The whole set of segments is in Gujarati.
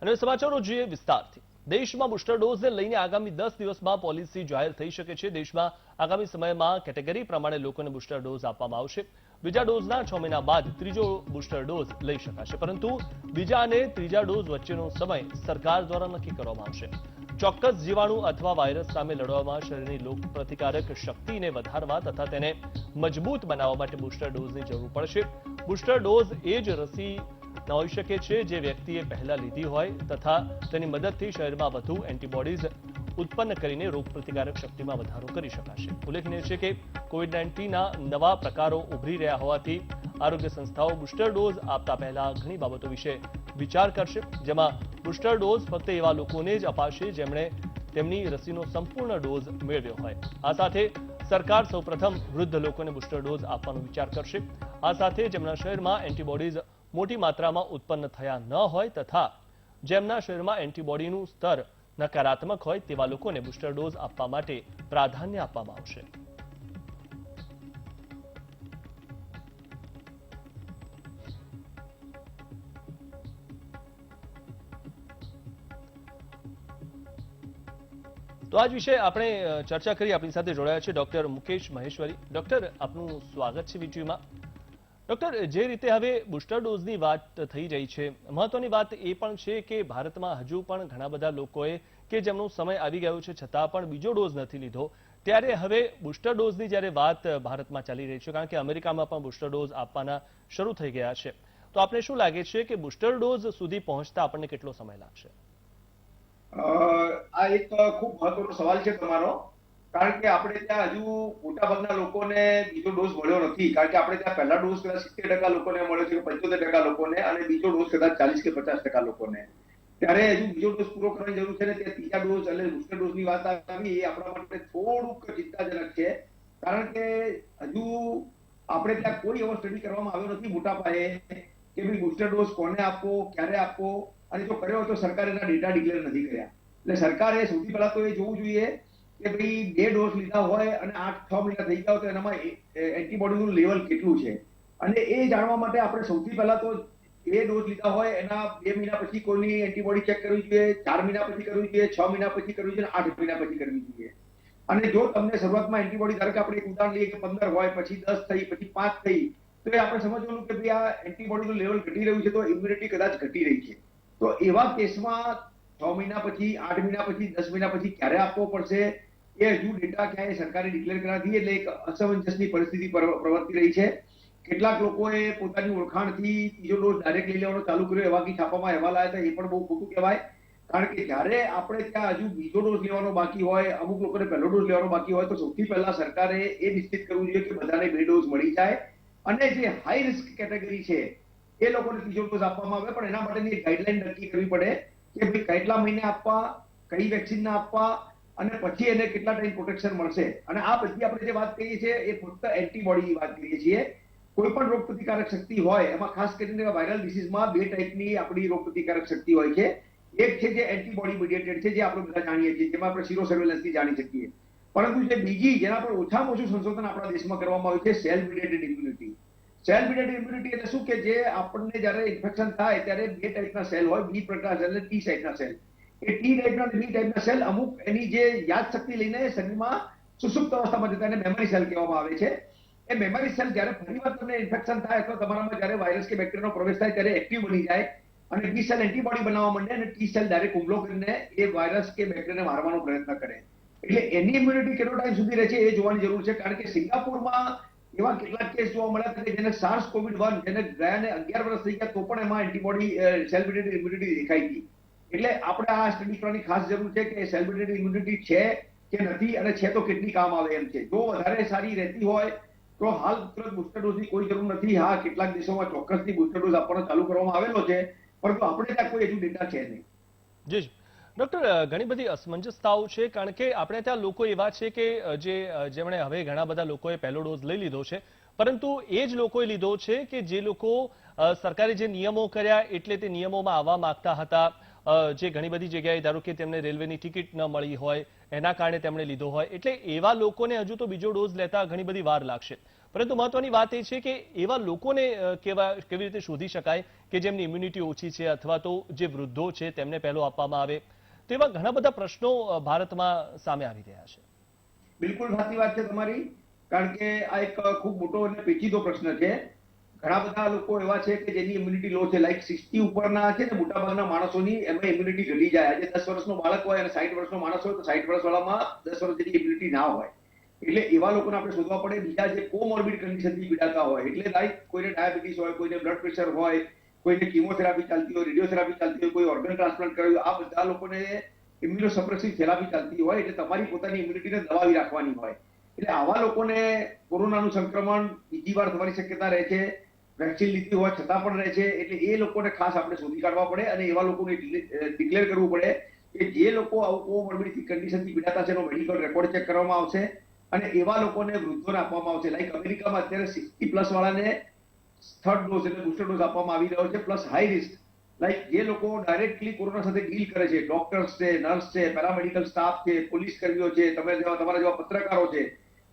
અને સમાચારો જોઈએ વિસ્તારથી। દેશમાં બુસ્ટર ડોઝને લઈને આગામી 10 દિવસમાં પોલિસી જાહેર થઈ શકે છે। દેશમાં આગામી સમયમાં કેટેગરી પ્રમાણે લોકોને બુસ્ટર ડોઝ આપવામાં આવશે। બીજા ડોઝના 6 મહિના બાદ ત્રીજો બુસ્ટર ડોઝ લઈ શકાશે, પરંતુ બીજા અને ત્રીજા ડોઝ વચ્ચેનો સમય સરકાર દ્વારા નક્કી કરવામાં આવશે। ચોક્કસ જીવાણુ અથવા વાયરસ સામે લડવામાં શરીરની રોગપ્રતિકારક શક્તિને વધારવા તથા તેને મજબૂત બનાવવા માટે બુસ્ટર ડોઝની જરૂર પડશે। બુસ્ટર ડોઝ એ જ રસી ન હોઈ શકે છે જે વ્યક્તિએ પહેલા લીધી હોય તથા તેની મદદથી શરીરમાં વધુ એન્ટીબોડીઝ ઉત્પન્ન કરીને રોગપ્રતિકારક શક્તિમાં વધારો કરી શકાશે। ઉલ્લેખનીય છે કે કોવિડ-19ના નવા પ્રકારો ઉભરી રહ્યા હોવાથી આરોગ્ય સંસ્થાઓ બુસ્ટર ડોઝ આપતા પહેલા ઘણી બાબતો વિશે વિચાર કરશે, જેમાં બુસ્ટર ડોઝ ફક્ત એવા લોકોને જ અપાશે જેમણે તેમની રસીનો સંપૂર્ણ ડોઝ મેળવ્યો હોય। આ સાથે સરકાર સૌપ્રથમ વૃદ્ધ લોકોને બુસ્ટર ડોઝ આપવાનો વિચાર કરશે। આ સાથે જેમના શરીરમાં એન્ટીબોડીઝ મોટી માત્રામાં ઉત્પન્ન થયા ન હોય તથા જેમના શરીરમાં એન્ટીબોડીનું સ્તર નકારાત્મક હોય તેવા લોકોને બુસ્ટર ડોઝ આપવા માટે પ્રાધાન્ય આપવામાં આવશે। તો આજ વિશે આપણે ચર્ચા કરી। આપણી સાથે જોડાયા છે ડોક્ટર મુકેશ મહેશ્વરી। ડોક્ટર, આપનું સ્વાગત છે વીટીવીમાં। ડોક્ટર, જે રીતે હવે બુસ્ટર ડોઝની વાત થઈ રહી છે, મહત્વની વાત એ પણ છે કે ભારતમાં હજુ પણ ઘણા બધા લોકોએ કે જેમનો સમય આવી ગયો છે છતાં પણ બીજો ડોઝ નથી લીધો, ત્યારે હવે બુસ્ટર ડોઝની જ્યારે વાત ભારતમાં ચાલી રહી છે, કારણ કે અમેરિકામાં પણ બુસ્ટર ડોઝ આપવાના શરૂ થઈ ગયા છે, તો આપને શું લાગે છે કે બુસ્ટર ડોઝ સુધી પહોંચતા આપણને કેટલો સમય લાગશે? આ એક ખૂબ મહત્વનો સવાલ છે તમારો, કારણ કે આપણે ત્યાં હજુ મોટાભાગના લોકોને બીજો ડોઝ મળ્યો નથી। કારણ કે આપણે ત્યાં પહેલા ડોઝ કદાચ 70% લોકોને મળ્યો છે, 75% લોકોને, અને બીજો ડોઝ કદાચ 40 કે 50% લોકોને। ત્યારે હજુ બીજો ડોઝ પૂરો કરવાની જરૂર છે ને તે ત્રીજા ડોઝ એટલે બુસ્ટર ડોઝની વાત આવી, એ આપણા માટે થોડુંક ચિંતાજનક છે। કારણ કે હજુ આપણે ત્યાં કોઈ એવો સ્ટડી કરવામાં આવ્યો નથી મોટા પાયે કે ભાઈ બુસ્ટર ડોઝ કોને આપવો, ક્યારે આપવો, અને જો કર્યો હોય તો સરકારે એના ડેટા ડિક્લેર નથી કર્યા। એટલે સરકારે સૌથી પહેલા તો એ જોવું જોઈએ કે ભાઈ 2 ડોઝ લીધા હોય અને 8-6 મહિના થઈ ગયા તો એનામાં એન્ટીબોડીનું લેવલ કેટલું છે, અને એ જાણવા માટે આપણે સૌથી પહેલા તો 2 ડોઝ લીધા હોય એના 2 મહિના પછી કોઈની એન્ટીબોડી ચેક કરવી જોઈએ, 4 મહિના પછી કરવી જોઈએ, 6 મહિના પછી કરવી જોઈએ, 8 મહિના પછી કરવી જોઈએ। અને જો તમને શરૂઆતમાં એન્ટીબોડી, ધારો કે આપણે એક ઉદાહરણ લઈએ કે 15 હોય, પછી 10 થઈ, પછી 5 થઈ, તો એ આપણે સમજવાનું કે ભાઈ આ એન્ટીબોડીનું લેવલ ઘટી રહ્યું છે, તો ઇમ્યુનિટી કદાચ ઘટી રહી છે। તો એવા કેસમાં 6 મહિના પછી, 8 મહિના પછી, 10 મહિના પછી ક્યારે આપવો પડશે એ હજુ ડેટા ક્યાંય સરકારે ડિક્લેર કર્યા નથી। એટલે એક અસમંજસની પરિસ્થિતિ પ્રવર્તી રહી છે। કેટલાક લોકોએ પોતાની ઓળખાણથી ત્રીજો ડોઝ ડાયરેક્ટ લઈ લેવાનો ચાલુ કર્યો, એવા કંઈ છાપામાં અહેવાલ આવ્યા હતા, એ પણ બહુ ખોટું કહેવાય। કારણ કે જ્યારે આપણે ત્યાં હજુ બીજો ડોઝ લેવાનો બાકી હોય, અમુક લોકોને પહેલો ડોઝ લેવાનો બાકી હોય, તો સૌથી પહેલા સરકારે એ નિશ્ચિત કરવું જોઈએ કે બધાને 2 ડોઝ મળી જાય, અને જે હાઈ રિસ્ક કેટેગરી છે એ લોકોને ત્રીજો ડોઝ આપવામાં આવે। પણ એના માટેની એક ગાઈડલાઈન નક્કી કરવી પડે કે ભાઈ કેટલા મહિને આપવા, કઈ વેક્સિન આપવા, અને પછી એને કેટલા ટાઈમ પ્રોટેક્શન મળશે। અને આ બધી આપણે જે વાત કરીએ છીએ એ ફક્ત એન્ટીબોડીની વાત કરીએ છીએ। કોઈ પણ રોગપ્રતિકારક શક્તિ હોય એમાં ખાસ કરીને વાયરલ ડિસીઝમાં 2 ટાઈપની આપણી રોગપ્રતિકારક શક્તિ હોય છે। એક છે જે એન્ટીબોડી મીડિયેટેડ છે, જે આપણે બધા જાણીએ છીએ, જેમાં આપણે સીરો સર્વેલન્સથી જાણી શકીએ। પરંતુ જે બીજી, જેના પર ઓછામાં ઓછું સંશોધન આપણા દેશમાં કરવામાં આવ્યું છે, સેલ મીડિયેટેડ ઇમ્યુનિટી। સેલ મીડિયેટેડ ઇમ્યુનિટી એટલે શું કે જે આપણને જ્યારે ઇન્ફેક્શન થાય ત્યારે 2 ટાઈપના સેલ હોય, બી પ્રકારના સેલ અને ટી ટાઈપના સેલ। એ ટી ટાઈપના અને બી ટાઈપના સેલ અમુક એની જે યાદ શક્તિ લઈને શરીરમાં સુષુપ્ત અવસ્થામાં જતા એને મેમરી સેલ કહેવામાં આવે છે। એ મેમરી સેલ જ્યારે ફરીવાર તમને ઇન્ફેક્શન થાય અથવા તમારામાં જ્યારે વાયરસ કે બેક્ટેરિયાનો પ્રવેશ થાય ત્યારે એક્ટિવ બની જાય અને ટી સેલ એન્ટીબોડી બનાવવા માંડે અને ટી સેલ ડાયરેક્ટ હુમલો કરીને એ વાયરસ કે બેક્ટેરિયાને મારવાનો પ્રયત્ન કરે। એટલે એની ઇમ્યુનિટી કેટલો ટાઈમ સુધી રહે છે એ જોવાની જરૂર છે। કારણ કે સિંગાપુરમાં એવા કેટલાક કેસ જોવા મળ્યા હતા કે જેને SARS CoV-1, જેને ગયાને 11 વર્ષ થઈ ગયા તો પણ એમાં એન્ટીબોડી સેલ મીડિયેટેડ ઇમ્યુનિટી દેખાઈ હતી। એટલે આપણે આ સ્ટડી કરવાની ખાસ જરૂર છે કે સેલ મીડિયેટેડ ઇમ્યુનિટી છે કે નથી, અને છે તો કેટલી કામ આવે એમ છે। જો વધારે સારી રહેતી હોય તો હાલ તુરંત બુસ્ટર ડોઝની કોઈ જરૂર નથી। હા, કેટલાક દેશોમાં ચોક્કસથી બુસ્ટર ડોઝ આપવાનો ચાલુ કરવામાં આવેલો છે, પરંતુ આપણે ત્યાં કોઈ હજુ ડેટા છે નહીં। જી ડોક્ટર, ઘણી બધી અસમંજસતાઓ છે, કારણ કે આપણે ત્યાં લોકો એવા છે કે જેમણે હવે ઘણા બધા લોકોએ પહેલો ડોઝ લઈ લીધો છે, પરંતુ એ જ લોકોએ લીધો છે કે જે લોકો સરકારે જે નિયમો કર્યા એટલે તે નિયમોમાં આવવા માંગતા હતા, જે ઘણી બધી જગ્યાએ ધારો કે તેમને રેલવેની ટિકિટ ન મળી હોય એના કારણે તેમણે લીધો હોય, એટલે એવા લોકોને હજુ તો બીજો ડોઝ લેતા ઘણી બધી વાર લાગશે. પરંતુ મહત્વની વાત એ છે કે એવા લોકોને કેવી રીતે શોધી શકાય કે જેમની ઇમ્યુનિટી ઓછી છે અથવા તો જે વૃદ્ધો છે તેમને પહેલો આપવામાં આવે. તો એવા ઘણા બધા પ્રશ્નો ભારતમાં સામે આવી રહ્યા છે. બિલકુલ સાચી વાત છે તમારી, કારણ કે આ એક ખૂબ મોટો અને પેચીદો પ્રશ્ન છે. ઘણા બધા લોકો એવા છે કે જેની ઇમ્યુનિટી લો છે, લાઈક 60 ઉપરના છે ને મોટાભાગના માણસોની એમાં ઇમ્યુનિટી ઘટી જાય. આજે 10 વર્ષનો બાળક હોય અને 60 વર્ષનો માણસ હોય તો 60 વર્ષવાળામાં 10 વર્ષ જેટલી ઇમ્યુનિટી ના હોય. એટલે એવા લોકોને આપણે શોધવા પડે. બીજા જે કોમોર્બિડ કન્ડિશનથી પીડાતા હોય, એટલે લાઈક કોઈને ડાયાબિટીસ હોય, કોઈને બ્લડ પ્રેશર હોય, કોઈને કિમોથેરાપી ચાલતી હોય, રેડિયોથેરાપી ચાલતી હોય, કોઈ ઓર્ગન ટ્રાન્સપ્લાન્ટ કર્યું, આ બધા લોકોને ઇમ્યુનોસપ્રેસિવ થેરાપી ચાલતી હોય, એટલે તમારી પોતાની ઇમ્યુનિટીને દબાવી રાખવાની હોય. એટલે આવા લોકોને કોરોનાનું સંક્રમણ બીજી વાર થવાની શક્યતા રહે છે. વેક્સિન લીધી હોવા છતાં પણ રહે છે. એટલે એ લોકોને ખાસ આપણે શોધી કાઢવા પડે અને એવા લોકોને ડિક્લેર કરવું પડે કે જે લોકો આવું કોમોર્બિડ કન્ડિશનથી પીડાતા છે એનો મેડિકલ રેકોર્ડ ચેક કરવામાં આવશે અને એવા લોકોને વૃદ્ધોને આપવામાં આવશે. લાઈક અમેરિકામાં અત્યારે 60+ વાળાને થર્ડ ડોઝ એટલે બુસ્ટર ડોઝ આપવામાં આવી રહ્યો છે. પ્લસ હાઈ રિસ્ક લાઈક જે લોકો ડાયરેક્ટલી કોરોના સાથે ડીલ કરે છે, ડોક્ટર્સ છે, નર્સ છે, પેરામેડિકલ સ્ટાફ છે, પોલીસ કર્મીઓ છે, તમારા જેવા પત્રકારો છે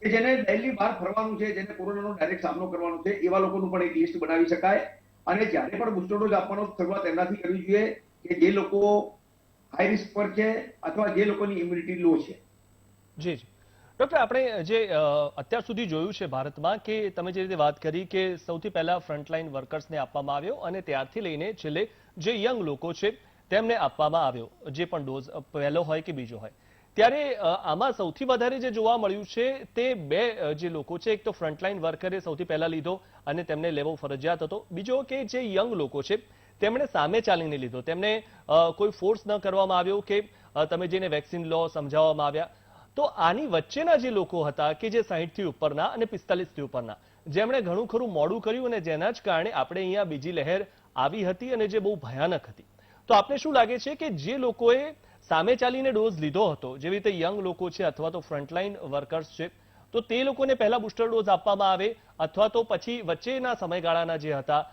કે જેને ડેલી બહાર ફરવાનું છે, જેને કોરોનાનો ડાયરેક્ટ સામનો કરવાનો છે, એવા લોકોનું પણ એક લિસ્ટ બનાવી શકાય. અને જ્યારે પણ બુસ્ટર ડોઝ આપવાનો શરૂઆત એમનાથી કરવી જોઈએ કે જે લોકો હાઈ રિસ્ક પર છે અથવા જે લોકોની ઇમ્યુનિટી લો છે. જી જી ડોક્ટર, આપણે જે અત્યાર સુધી જોયું છે ભારતમાં કે તમે જે રીતે વાત કરી કે સૌથી પહેલા ફ્રન્ટલાઇન વર્કર્સને આપવામાં આવ્યો અને ત્યારથી લઈને છેલ્લે જે યંગ લોકો છે તેમને આપવામાં આવ્યો, જે પણ ડોઝ પહેલો હોય કે બીજો હોય. ત્યારે આમાં સૌથી વધારે જે જોવા મળ્યું છે તે બે જે લોકો છે, એક તો ફ્રન્ટલાઇન વર્કરે સૌથી પહેલા લીધો અને તેમને લેવો ફરજિયાત હતો. બીજો કે જે યંગ લોકો છે તેમણે સામે ચાલીને લીધો, તેમને કોઈ ફોર્સ ન કરવામાં આવ્યો કે તમે જેને વેક્સિન લો સમજાવવામાં આવ્યા. તો આની વચ્ચેના જે લોકો હતા કે જે 60 થી ઉપરના અને 45 થી ઉપરના, જેમણે ઘણું ખરું મોડું કર્યું અને જેના જ કારણે આપણે અહીંયા બીજી લહેર આવી હતી અને જે બહુ ભયાનક હતી. તો આપને શું લાગે છે કે જે લોકોએ સામે ચાલીને ડોઝ લીધો હતો, જેવી રીતે યંગ લોકો છે અથવા તો ફ્રન્ટલાઇન વર્કર્સ છે, તો તે લોકોને પહેલા બુસ્ટર ડોઝ આપવામાં આવે અથવા તો પછી વચ્ચેના સમયગાળાના જે હતા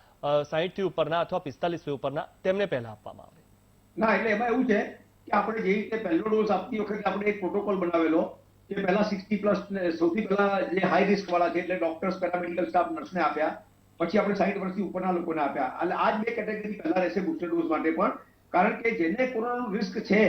60 થી ઉપરના અથવા 45 થી ઉપરના તેમને પહેલા આપવામાં આવે? ના, એટલે એમાં એવું છે કે આપણે જે રીતે પહેલો ડોઝ આપતી વખતે આપણે એક પ્રોટોકોલ બનાવેલો કે પહેલા 60+ સૌથી પહેલા જે હાઈ રિસ્ક વાળા છે એટલે ડોક્ટર્સ, પેરામેડિકલ સ્ટાફ, નર્સને આપ્યા. પછી આપણે 60 વર્ષથી ઉપરના લોકોને આપ્યા. એટલે આ જ બે કેટેગરી પહેલા રહેશે બુસ્ટર ડોઝ માટે પણ, કારણ કે જેને કોરોનાનું રિસ્ક છે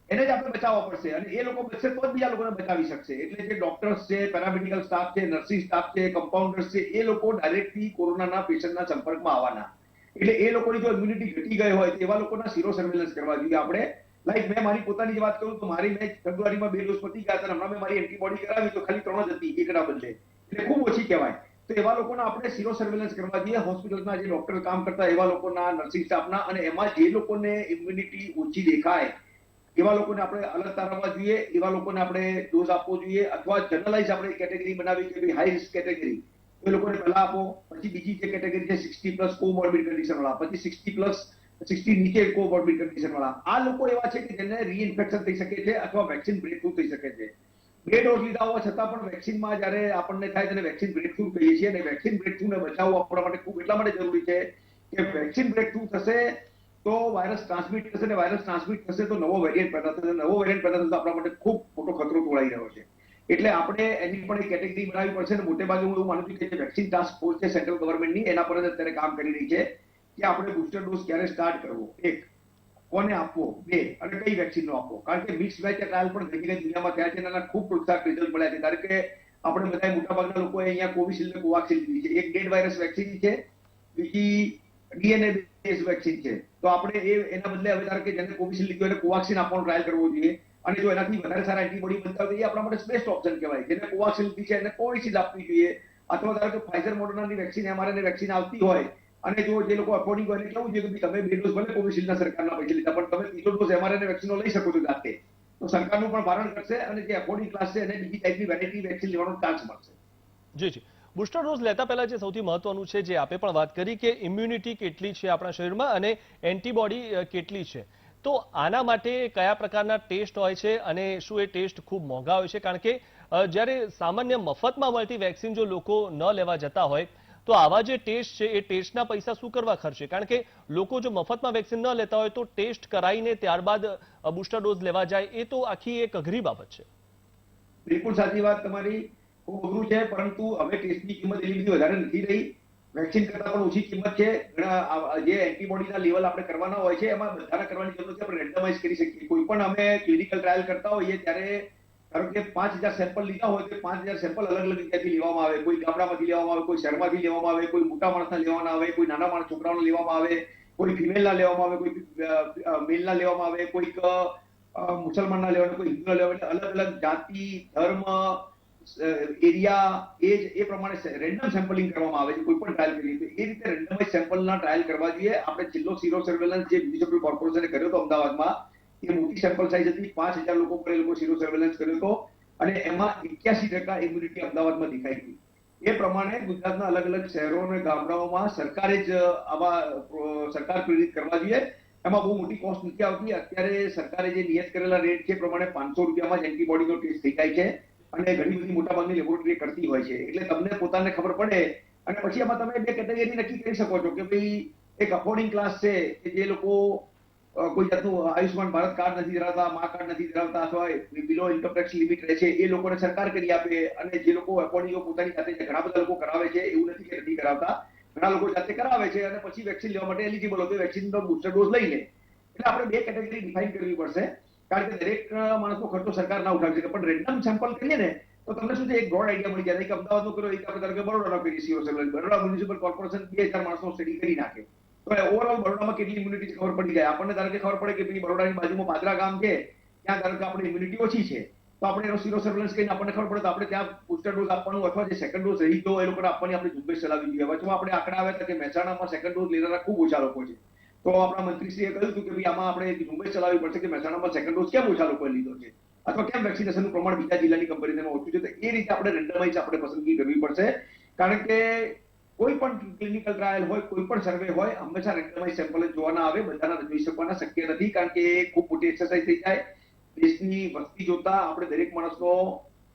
એને જ આપણે બચાવવા પડશે અને એ લોકો બચશે તો જ બીજા લોકોને બચાવી શકશે. એટલે જે ડોક્ટર્સ છે, પેરામેડિકલ સ્ટાફ છે, નર્સિંગ સ્ટાફ છે, કમ્પાઉન્ડર્સ છે, એ લોકો ડાયરેક્ટલી કોરોનાના પેશન્ટના સંપર્કમાં આવવાના. એટલે એ લોકોની જો ઇમ્યુનિટી ઘટી ગઈ હોય તો એવા લોકોના સીરો સર્વેલન્સ કરવા જોઈએ આપણે. લાઈક મેં મારી પોતાની જ વાત કરું તો મારી મેં ફેબ્રુઆરીમાં 2 ડોઝ પતી ગયા હતા, હમણાં મેં મારી એન્ટીબોડી કરાવી તો ખાલી 3 જ હતી એકના બદલે, એટલે ખૂબ ઓછી કહેવાય. તો એવા લોકોના આપણે સીરો સર્વેલન્સ કરવા જોઈએ. હોસ્પિટલના જે ડોક્ટર કામ કરતા એવા લોકોના, નર્સિંગ સ્ટાફના, અને એમાં જે લોકોને ઇમ્યુનિટી ઓછી દેખાય એવા લોકોને આપણે અલગ તારવવા જોઈએ. એવા લોકોને આપણે ડોઝ આપવો જોઈએ અથવા જનરલાઇઝ આપણે કેટેગરી બનાવી કે ભાઈ હાઈ રિસ્ક કેટેગરી એ લોકોને પહેલા આપો. પછી બીજી જે કેટેગરી છે 60+ કોમોર્બિડ કન્ડિશન વાળા, પછી 60 નીચે કોમોર્બિડ કન્ડિશન વાળા, આ લોકો એવા છે કે જેને રીઇન્ફેક્શન થઈ શકે છે અથવા વેક્સિન બ્રેકથ્રુ થઈ શકે છે. 2 ડોઝ લીધા હોવા છતાં પણ વેક્સિનમાં જ્યારે આપણને થાય તેને વેક્સિન બ્રેકથ્રુ કહીએ છીએ. અને વેક્સિન બ્રેકથ્રુને બચાવવું આપણા માટે ખૂબ એટલા માટે જરૂરી છે કે વેક્સિન બ્રેકથ્રુ થશે તો વાયરસ ટ્રાન્સમિટ થશે, અને વાયરસ ટ્રાન્સમિટ થશે તો નવો વેરિયન્ટ પેદા થશે. નવો વેરિયન્ટ પેદા થશે તો આપણા માટે ખૂબ મોટો ખતરો તોળાઈ રહ્યો છે. એટલે આપણે એની પણ એક કેટેગરી બનાવવી પડશે. અને મોટે ભાગે હું એવું માનું છું કે જે વેક્સિન ટાસ્ક ફોર્સ છે સેન્ટ્રલ ગવર્મેન્ટની, એના પર જ અત્યારે કામ કરી રહી છે કે આપણે બુસ્ટર ડોઝ ક્યારે સ્ટાર્ટ કરવો, 1, કોને આપવો, 2, અને કઈ વેક્સિનનો આપવો. કારણ કે મિક્સ બેચ ટ્રાયલ પણ ઘણી દુનિયામાં થયા છે અને એના ખૂબ પ્રોત્સાહક રિઝલ્ટ મળ્યા છે. કારણ કે આપણે બધા મોટાભાગના લોકોએ અહીંયા કોવિશિલ્ડ અને કોવાક્સિન લીધી છે. એક ડેડ વાયરસ વેક્સિન છે, બીજી ડીએનએ બેઝ વેક્સિન છે. તો આપણે એના બદલે હવે ધારો કે જેને કોવિશિલ્ડ લીધું એને કોવાક્સિન આપવાનો ટ્રાયલ કરવો જોઈએ. અને જો એનાથી વધારે સારા એન્ટીબોડી બનતા હોય તો એ આપણા માટે બેસ્ટ ઓપ્શન કહેવાય. જેને કોવાક્સિન લીધી છે એને કોવિશિલ્ડ આપવી જોઈએ. અથવા ધારો કે ફાઇઝર મોડર્નાની વેક્સિન, એમઆરએનએ વેક્સિન આવતી હોય અને જો જે લોકો અફોર્ડિંગ હોય એને કેવું જોઈએ કે તમે 2 ડોઝ ભલે કોવિશિલ્ડના સરકારના પૈસા લીધા પણ તમે ત્રીજો ડોઝ એમઆરએનએ વેક્સિનનો લઈ શકો છો જાતે. તો સરકારનું પણ ભારણ ઘટશે અને જે અફોર્ડિંગ ક્લાસ છે એને બીજી ટાઈપની વેરાયટી વેક્સિન લેવાનો ચાન્સ મળશે. જી જી બુસ્ટર ડોઝ લેતા પહેલા જે સૌથી મહત્વનું છે, જે આપે પણ વાત કરી કે ઇમ્યુનિટી કેટલી છે આપણા શરીરમાં અને એન્ટીબોડી કેટલી છે. તો આના માટે કયા પ્રકારના ટેસ્ટ હોય છે અને શું એ ટેસ્ટ ખૂબ મોંઘા હોય છે? કારણ કે જ્યારે સામાન્ય મફતમાં મળતી વેક્સિન જો લોકો ન લેવા જતા હોય તો આવા જે ટેસ્ટ છે એ ટેસ્ટના પૈસા શું કરવા ખર્ચે? કારણ કે લોકો જો મફતમાં વેક્સિન ન લેતા હોય તો ટેસ્ટ કરાવીને ત્યારબાદ બુસ્ટર ડોઝ લેવા જાય, એ તો આખી એક અઘરી બાબત છે. બિલકુલ સાચી વાત તમારી. ખૂબ અઘરું છે, પરંતુ હવે ટેસ્ટની કિંમત એટલી બધી વધારે નથી રહી. વેક્સિન કરતા પણ ઓછી કિંમત છે. ઘણા જે એન્ટીબોડીના લેવલ આપણે કરવાના હોય છે એમાં બધાના કરવાની જરૂર નથી. આપણે રેન્ડમાઇઝ કરી શકીએ. કોઈ પણ અમે ક્લિનિકલ ટ્રાયલ કરતા હોઈએ ત્યારે ધારો કે 5000 સેમ્પલ લીધા હોય તો 5000 સેમ્પલ અલગ અલગ જગ્યાથી લેવામાં આવે. કોઈ ગામડામાંથી લેવામાં આવે, કોઈ શહેરમાંથી લેવામાં આવે, કોઈ મોટા માણસના લેવાના આવે, કોઈ નાના માણસ છોકરાઓના લેવામાં આવે, કોઈ ફિમેલના લેવામાં આવે, કોઈ મેલના લેવામાં આવે, કોઈક મુસલમાનના લેવાના, કોઈ હિન્દુના લેવાના. અલગ અલગ જાતિ, ધર્મ, એરિયા, એજ એ પ્રમાણે રેન્ડમ સેમ્પલિંગ કરવામાં આવે છે કોઈ પણ ટ્રાયલ કરીએ તો. એ રીતે રેન્ડમાઇઝ સેમ્પલના ટ્રાયલ કરવા જોઈએ. આપણે છેલ્લો સીરો સર્વેલન્સ જે મ્યુનિસિપલ કોર્પોરેશને કર્યો હતો અમદાવાદમાં, એ મોટી સેમ્પલ સાઇઝ હતી. 5000 લોકો પર એ લોકો સીરો સર્વેલન્સ કર્યો હતો અને એમાં 81% ઇમ્યુનિટી અમદાવાદમાં દેખાઈ હતી. એ પ્રમાણે ગુજરાતના અલગ અલગ શહેરો અને ગામડાઓમાં સરકારે જ આવા સરકાર પ્રેરિત કરવા જોઈએ. એમાં બહુ મોટી કોસ્ટ નથી આવતી. અત્યારે સરકારે જે નિયત કરેલા રેટ છે પ્રમાણે 500 રૂપિયામાં જ એન્ટીબોડીનો ટેસ્ટ થઈ જાય છે અને ઘણી બધી મોટાભાગની લેબોરેટરી કરતી હોય છે. એટલે તમને પોતાને ખબર પડે અને પછી એમાં તમે બે કેટેગરી નક્કી કરી શકો છો કે ભાઈ એક અફોર્ડિંગ ક્લાસ છે કે જે લોકો કોઈ જાતનું આયુષ્યમાન ભારત કાર્ડ નથી ધરાવતા, મા કાર્ડ નથી ધરાવતા અથવા બિલો ઇન્કમ ટેક્સ લિમિટ રહે છે, એ લોકોને સરકાર કરી આપે. અને જે લોકો અફોર્ડિંગ પોતાની જાતે, ઘણા બધા લોકો કરાવે છે, એવું નથી કે નથી કરાવતા, ઘણા લોકો જાતે કરાવે છે અને પછી વેક્સિન લેવા માટે એલિજિબલ હોય તો વેક્સિનનો બુસ્ટર ડોઝ લઈ લે. એટલે આપણે બે કેટેગરી ડિફાઇન કરવી પડશે, કારણ કે દરેક માણસનો ખર્ચો સરકાર ના ઉઠાવી શકે. પણ રેન્ડમ સેમ્પલ કરીએ ને તો તમને શું છે, એક બ્રોડ આઈડિયા મળી જાય કે અમદાવાદનો કર્યો, એક આપણે ધારો કે બરોડાનો કરીએ sero surveillance. Baroda municipal corporation 2000 માણસનો સ્ટડી કરી નાખે તો ઓવરઓલ બરોડામાં કેટલી ઇમ્યુનિટી ખબર પડી જાય. આપણને ધારો કે ખબર પડે કે ભાઈ બરોડાની બાજુમાં પાદરા ગામ છે, ત્યાં ધારો કે આપણી ઇમ્યુનિટી ઓછી છે, તો આપણે એનો સીરો સર્વેલન્સ કરીને આપણને ખબર પડે તો આપણે ત્યાં બુસ્ટર ડોઝ આપવાનું અથવા જે સેકન્ડ ડોઝ રહી ગયો એ લોકોને આપવાની આપણે ઝુંબેશ ચલાવી જોઈએ. વચમાં આપણે આંકડા આવ્યા હતા કે મહેસાણામાં સેકન્ડ ડોઝ લેનારા ખૂબ ઓછા લોકો છે. તો આપણા મંત્રીશ્રીએ કહ્યું હતું કે ભાઈ આમાં આપણે ઝુંબેશ ચલાવવી પડશે કે મહેસાણામાં સેકન્ડ ડોઝ કેમ ઓછા લોકોએ લીધો છે અથવા કેમ વેક્સિનેશનનું પ્રમાણ બીજા જિલ્લાની કમ્પેરિઝનમાં ઓછું છે. તો એ રીતે આપણે રેન્ડમાઇઝ આપણે પસંદગી કરવી પડશે, કારણ કે કોઈ પણ ક્લિનિકલ ટ્રાયલ હોય, કોઈ પણ સર્વે હોય, હંમેશા રેન્ડમાઇઝ સેમ્પલ જ જોવાના આવે. બધાના જોઈ શકવાના શક્ય નથી, કારણ કે એ ખૂબ મોટી એક્સરસાઇઝ થઈ જાય. દેશની વસ્તી જોતા આપણે દરેક માણસનો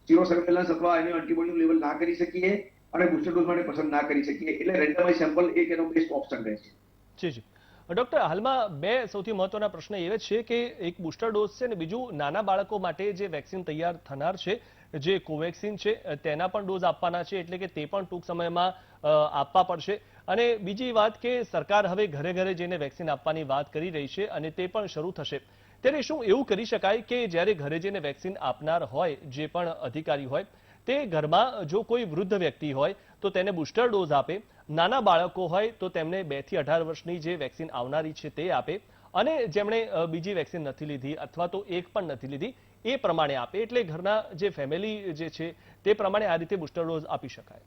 ઝીરો સર્વેલન્સ અથવા એનું એન્ટીબોડીનું લેવલ ના કરી શકીએ અને બુસ્ટર ડોઝ માટે પસંદ ના કરી શકીએ. એટલે રેન્ડમાઇઝ સેમ્પલ એક એનો બેસ્ટ ઓપ્શન રહેશે. જી જી ડોક્ટર, હાલમાં બે સૌથી મહત્વના પ્રશ્ન એ છે કે એક બુસ્ટર ડોઝ છે અને બીજું નાના બાળકો માટે જે વેક્સિન તૈયાર થનાર છે, જે કોવેક્સિન છે, તેના પણ ડોઝ આપવાના છે, એટલે કે તે પણ ટૂંક સમયમાં આપવા પડશે. અને બીજી વાત કે સરકાર હવે ઘરે ઘરે જઈને વેક્સિન આપવાની વાત કરી રહી છે અને તે પણ શરૂ થશે. ત્યારે શું એવું કરી શકાય કે જ્યારે ઘરે જઈને વેક્સિન આપનાર હોય જે પણ અધિકારી હોય તે ઘરમાં જો કોઈ વૃદ્ધ વ્યક્તિ હોય તો તેને બુસ્ટર ડોઝ આપે, નાના બાળકો હોય તો તેમને 2 થી 18 વર્ષની જે વેક્સિન આવનારી છે તે આપે, અને જેમણે બીજી વેક્સિન નથી લીધી અથવા તો એક પણ નથી લીધી એ પ્રમાણે આપે. એટલે ઘરના જે ફેમિલી જે છે તે પ્રમાણે આ રીતે બુસ્ટર ડોઝ આપી શકાય.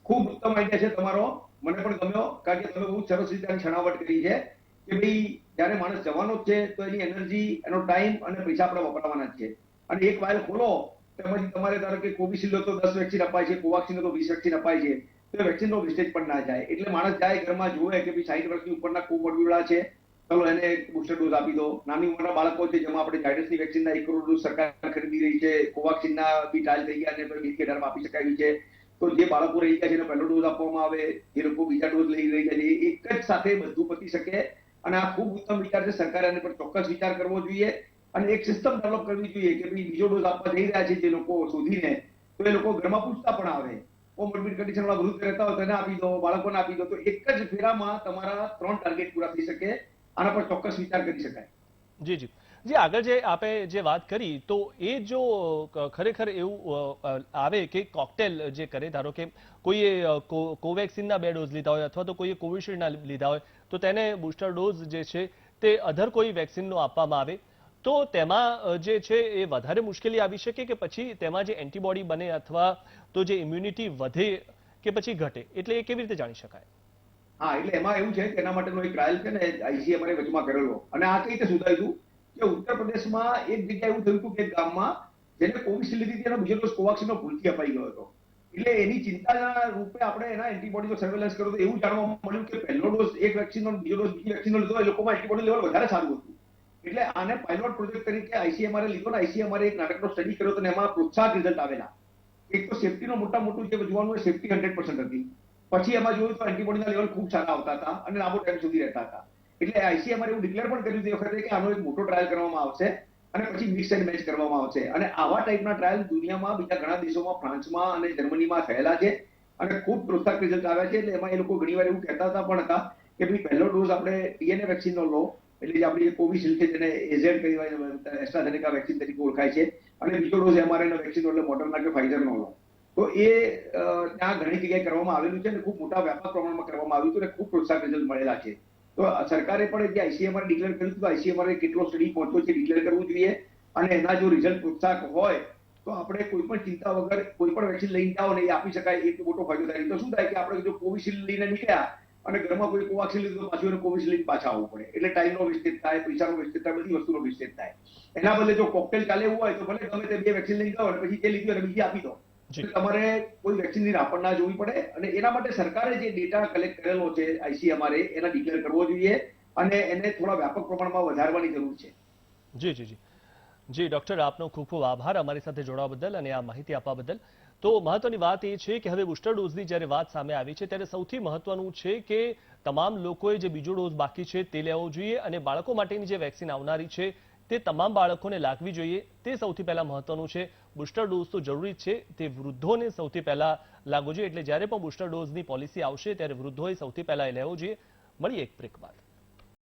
ખૂબ ઉત્તમ આઈડિયા છે તમારો, મને પણ ગમ્યો, કારણ કે તમે બહુ સરસ રીતે છણાવટ કરી છે કે ભાઈ જયારે માણસ જવાનો જ છે તો એની એનર્જી, એનો ટાઈમ અને પૈસા આપણે વપરાવાના જ છે. અને એક વાયલ ખોલો તેમાંથી તમારે ધારો કે કોવિશિલ્ડ તો 10 વેક્સિન અપાય છે, કોવાક્સિન તો 20 વેક્સિન અપાય છે, તો વેક્સિનનો વેસ્ટેજ પણ ના જાય. એટલે માણસ જાય ઘરમાં જોવે કે ભાઈ 60 વર્ષની ઉપરના કોમોર્બિડ છે, ચલો એને બુસ્ટર ડોઝ આપી દો. નાની ઉંમરના બાળકો છે જેમાં આપણે ઝાયડસની વેક્સિનના 1 કરોડ ડોઝ સરકાર ખરીદી રહી છે, કોવાક્સિનના બી ટ્રાયલ થઈ ગયા અને 2018માં આપી શકાય છે. તો જે બાળકો રહી ગયા છે એને પહેલો ડોઝ આપવામાં આવે, જે લોકો બીજા ડોઝ લઈ રહ્યા છે એક જ સાથે બધું પતી શકે. અને આ ખૂબ ઉત્તમ વિચાર છે. સરકારે આને પર ચોક્કસ વિચાર કરવો જોઈએ અને એક સિસ્ટમ ડેવલપ કરવી જોઈએ કે ભાઈ બીજો ડોઝ આપવા જઈ રહ્યા છે જે લોકો શોધીને, તો એ લોકો ઘરમાં પૂછતા પણ આવે. કોમોર્બિડ કન્ડિશન વાળા વૃદ્ધ રહેતા હોય તો એને આપી દો, બાળકોને આપી દો, તો એક જ ફેરામાં તમારા 3 ટાર્ગેટ પૂરા થઈ શકે. આના પર ચોક્કસ વિચાર કરી શકાય. જી જી જી આગળ જે આપે જે વાત કરી તો એ જો ખરેખર એવું આવે કે કોકટેલ જે કરે, ધારો કે કોઈએ કોવેક્સિનના 2 ડોઝ લીધા હોય અથવા તો કોઈએ કોવિશિલ્ડના લીધા હોય તો તેને બુસ્ટર ડોઝ જે છે તે અધર કોઈ વેક્સિનનો આપવામાં આવે તો તેમાં જે છે એ વધારે મુશ્કેલી આવી શકે કે પછી તેમાં જે એન્ટીબોડી બને અથવા તો જે ઇમ્યુનિટી વધે કે પછી ઘટે, એટલે એ કેવી રીતે જાણી શકાય? હા, એટલે એમાં એવું છે કે એના માટેનો એક ટ્રાયલ છે ને આઈસીએમઆર વચમાં કરેલો, અને આ કઈ રીતે સુધાર્યું કે ઉત્તર પ્રદેશમાં એક જગ્યાએ એવું થયું હતું કે એક ગામમાં જેને કોવિશિલ્ડ લીધી હતી એનો બીજો ડોઝ કોવાક્સિનનો ભૂલથી અપાઈ ગયો હતો. એટલે એની ચિંતાના રૂપે આપણે એના એન્ટીબોડીનો સર્વેલન્સ કર્યો તો એવું જાણવા મળ્યું કે પહેલો ડોઝ એક વેક્સિનનો, બીજો ડોઝ બીજી વેક્સિનનો લીધો, એ લોકોમાં એન્ટીબોડી લેવલ વધારે સારું હતું. એટલે આને પાયલોટ પ્રોજેક્ટ તરીકે આઈસીએમઆર લીધો ને આઈસીએમઆર એક નાટકનો સ્ટડી કર્યો તો એમાં પ્રોત્સાહક રિઝલ્ટ આવેલા. એક તો સેફટીનો મોટા મોટું જે જોવાનું હોય, સેફટી 100% હતી. પછી એમાં જોયું તો એન્ટીબોડીના લેવલ ખૂબ સારા આવતા હતા અને લાંબો ટાઈમ સુધી રહેતા હતા. એટલે આઈસીએમઆર એવું ડિક્લેર પણ કર્યું તે વખતે કે આનો એક મોટો ટ્રાયલ કરવામાં આવશે અને પછી મિક્સ એન્ડ મેચ કરવામાં આવશે. અને આવા ટાઈપના ટ્રાયલ દુનિયામાં બીજા ઘણા દેશોમાં, ફ્રાન્સમાં અને જર્મનીમાં થયેલા છે અને ખૂબ પ્રોત્સાહક રિઝલ્ટ આવ્યા છે. એટલે એમાં એ લોકો ઘણીવાર એવું કહેતા હતા પણ હતા કે ભાઈ પહેલો ડોઝ આપણે ડીએનએ વેક્સિનનો લો, એટલે જે આપણી કોવિશિલ્ડ છે જેને એઝેડ કહેવાય, એસ્ટ્રાઝેનેકા વેક્સિન તરીકે ઓળખાય છે, અને બીજો ડોઝ એમઆરએનએ વેક્સિન એટલે મોડર્ના કે ફાઇઝરનો લો. તો એ ત્યાં ઘણી જગ્યાએ કરવામાં આવેલું છે અને ખૂબ મોટા વ્યાપક પ્રમાણમાં કરવામાં આવ્યું હતું અને ખૂબ પ્રોત્સાહક રિઝલ્ટ મળેલા છે. તો સરકારે પણ જે આઈસીએમઆર ડિક્લેર કર્યું હતું, આઈસીએમઆર કેટલો સ્ટડી પહોંચ્યો છે ડિક્લેર કરવું જોઈએ અને એના જો રિઝલ્ટ પ્રોત્સાહક હોય તો આપણે કોઈ પણ ચિંતા વગર કોઈ પણ વેક્સિન લઈને જાઓ ને એ આપી શકાય, એ મોટો ફાયદો થાય. તો શું થાય કે આપણે જો કોવિશિલ્ડ લઈને નીકળ્યા અને ઘરમાં કોઈ કોવાક્સિન લીધું તો પાછું કોવિશિલ્ડ લઈને પાછા આવવું પડે, એટલે ટાઈમનો વેસ્ટેજ થાય, પૈસાનો વેસ્ટેજ થાય, બધી વસ્તુનો વેસ્ટેજ થાય. એના બદલે જો કોકટેલ ચાલે એવું હોય તો ભલે ગમે તે 2 વેક્સિન લઈને જાઓ પછી એ લીધી અને બીજી આપી દો, તમારે કોઈ વેક્સિનની રાપણ ના જોવી પડે. અને એના માટે સરકારે જે ડેટા કલેક્ટ કરેલો છે આઈસીએમઆર એના ડિક્લેર કરવો જોઈએ અને એને થોડા વ્યાપક પ્રમાણમાં વધારવાની જરૂર છે. જી જી જી જી ડોક્ટર, આપનો ખૂબ ખૂબ આભાર અમારી સાથે જોડાવા બદલ અને આ માહિતી આપવા બદલ. તો મહત્વની વાત એ છે કે હવે બુસ્ટર ડોઝની જ્યારે વાત સામે આવી છે ત્યારે સૌથી મહત્વનું છે કે તમામ લોકોએ જે બીજો ડોઝ બાકી છે તે લેવો જોઈએ અને બાળકો માટેની જે વેક્સિન આવનારી છે તે તમામ બાળકોને લાગવી જોઈએ, તે સૌથી પહેલા મહત્વનું છે. બુસ્ટર ડોઝ તો જરૂરી છે, તે વૃદ્ધોને સૌથી પહેલા લાગવો જોઈએ. એટલે જ્યારે પણ બુસ્ટર ડોઝની પોલિસી આવશે ત્યારે વૃદ્ધોએ સૌથી પહેલા એ લેવો જોઈએ. મળીએ એક બ્રેક બાદ.